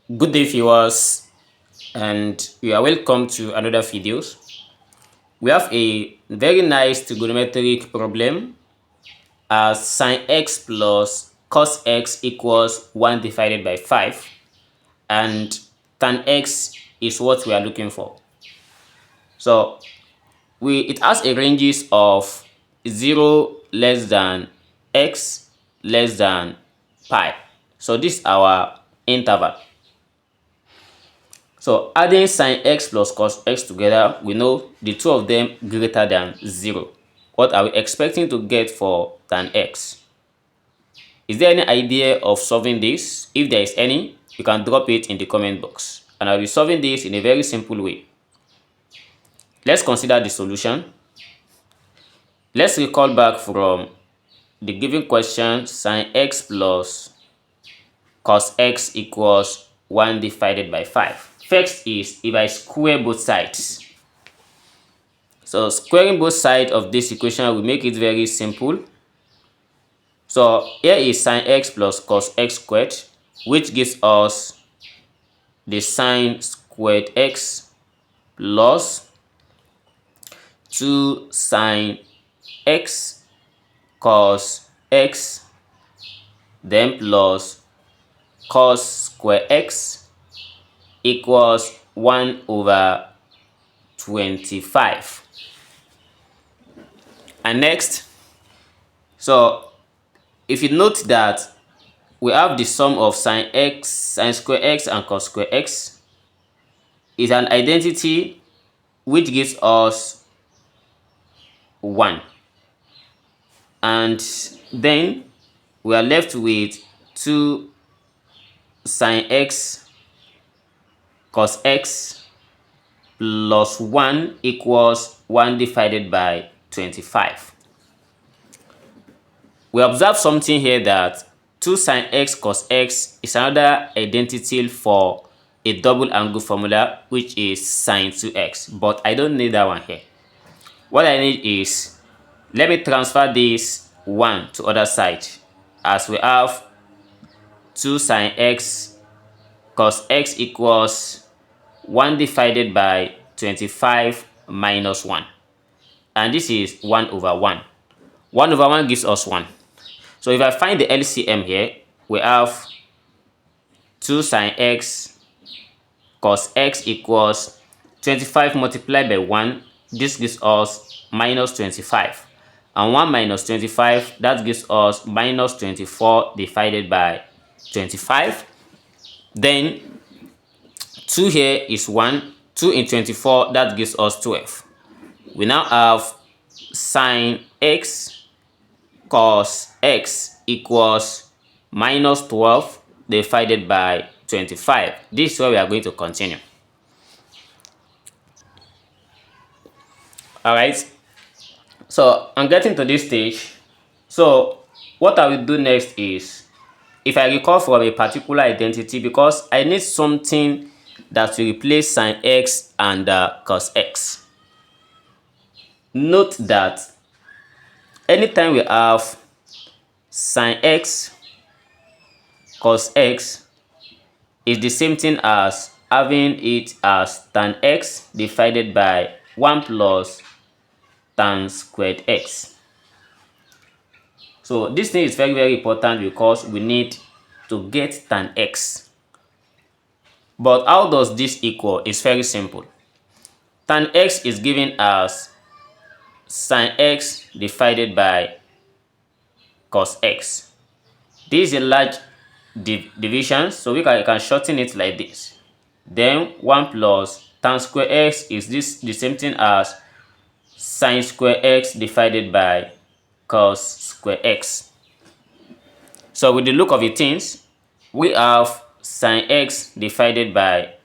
Good day, viewers, and you are welcome to another videos. We have a very nice trigonometric problem as sine x plus cos x equals 1 divided by 5, and tan x is what we are looking for. So it has a ranges of 0 less than x less than pi. So this is our interval. So adding sine x plus cos x together, we know the two of them greater than 0. What are we expecting to get for tan x? Is there any idea of solving this? If there is any, you can drop it in the comment box. And I'll be solving this in a very simple way. Let's consider the solution. Let's recall back from the given question, sine x plus cos x equals 1 divided by 5. First is if I square both sides. So squaring both sides of this equation will make it very simple. So here is sine x plus cos x squared, which gives us the sine squared x plus 2 sine x cos x, then plus cos square x equals 1 over 25. And next, so if you note that we have the sum of sine x, sine square x and cos square x is an identity which gives us 1. And then we are left with 2 sine x cos x plus 1 equals 1 divided by 25. We observe something here that 2 sine x cos x is another identity for a double angle formula, which is sine 2x, but I don't need that one here. What I need is, let me transfer this 1 to other side, as we have 2 sine x cos x equals 1 divided by 25 minus 1. And this is 1 over 1. 1 over 1 gives us 1. So if I find the LCM here, we have 2 sine x cos x equals 25 multiplied by 1. This gives us minus 25. And 1 minus 25, that gives us minus 24 divided by 25. Then 2 here is 1. 2 in 24, that gives us 12. We now have sine x cos x equals minus 12 divided by 25. This is where we are going to continue. Alright, so I'm getting to this stage. So what I will do next is, if I recall from a particular identity, because I need something that will replace sine x and cos x. Note that anytime we have sine x cos x is the same thing as having it as tan x divided by 1 plus tan squared x. So this thing is very important because we need to get tan x. But how does this equal? It's very simple. Tan x is given as sine x divided by cos x. This is a large division, so we can shorten it like this. Then 1 plus tan square x is the same thing as sine square x divided by cos square x. So with the look of the things, we have sine x divided by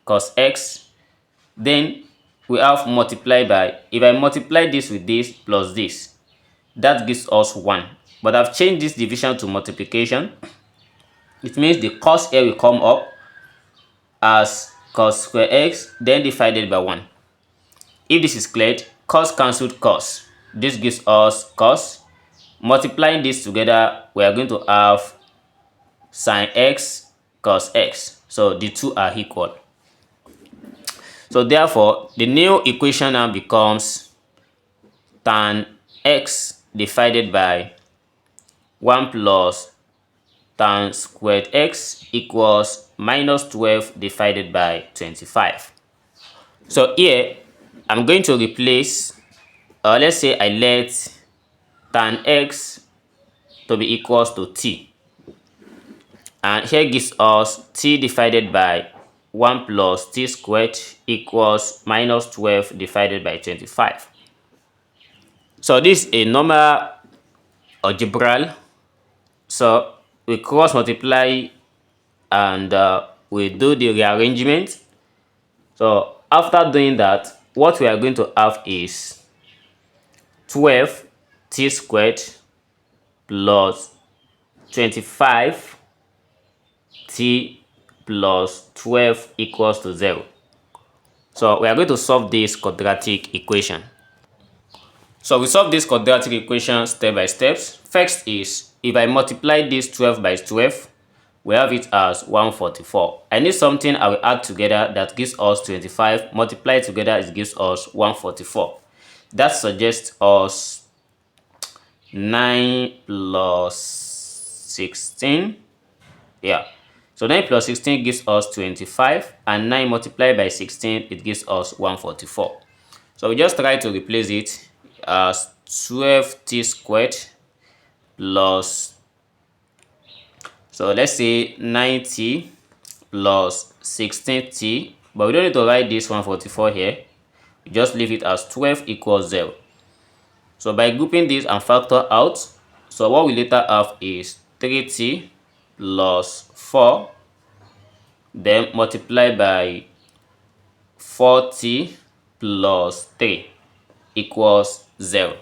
cos x. Then we have multiplied by, if I multiply this with this plus this, that gives us 1. But I've changed this division to multiplication. It means the cos here will come up as cos square x, then divided by 1. If this is cleared, cos cancelled cos. This gives us cos. Multiplying this together, we are going to have sine x cos x. So the two are equal. So therefore, the new equation now becomes tan x divided by 1 plus tan squared x equals minus 12 divided by 25. So here, I'm going to replace, let's say I let tan x to be equals to t. And here gives us t divided by 1 plus t squared equals minus 12 divided by 25. So this is a normal algebra. So we cross multiply and we do the rearrangement. So after doing that, what we are going to have is 12 t squared plus 25 t plus 12 equals to 0. So we are going to solve this quadratic equation. So we solve this quadratic equation step by step. First is, if I multiply this 12 by 12, we have it as 144. I need something I will add together that gives us 25. Multiply together, it gives us 144. That suggests us 9 plus 16. Yeah. So 9 plus 16 gives us 25, and 9 multiplied by 16, it gives us 144. So we just try to replace it as 12t squared plus, so let's say 9t plus 16t, but we don't need to write this 144 here. We just leave it as 12 equals 0. So by grouping this and factor out, so what we later have is 3t plus 4, then multiply by 4t plus 3 equals 0.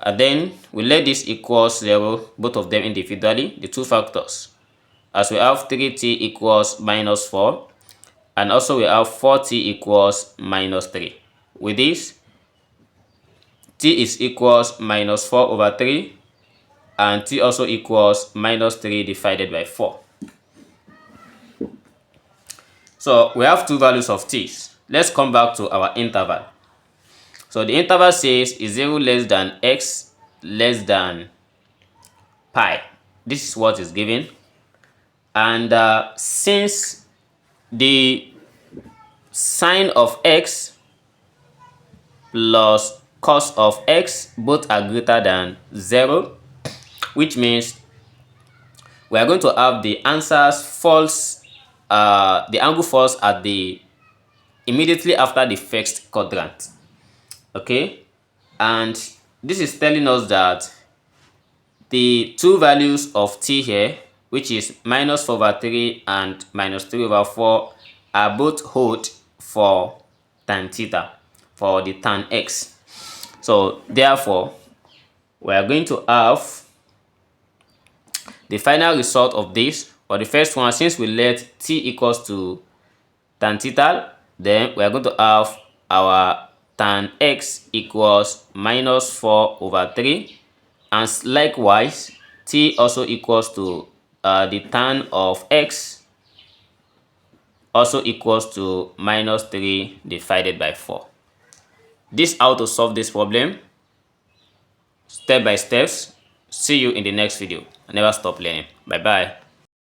And then we let this equals 0, both of them individually, the two factors, as we have 3t equals minus 4, and also we have 4t equals minus 3. With this, t is equals minus 4 over 3, and t also equals minus 3 divided by 4. So we have two values of t. Let's come back to our interval. So the interval says is 0 less than x less than pi. This is what is given. And since the sine of x plus cos of x both are greater than 0, which means we are going to have the answers false, the angle falls at the immediately after the first quadrant. Okay, and this is telling us that the two values of t here, which is minus 4 over 3 and minus 3 over 4, are both hold for tan theta, for the tan x. So therefore, we are going to have the final result of this. For the first one, since we let t equals to tan theta, then we are going to have our tan x equals minus 4 over 3, and likewise t also equals to the tan of x also equals to minus 3 divided by 4. This is how to solve this problem step by steps. See you in the next video. Never stop learning. Bye bye.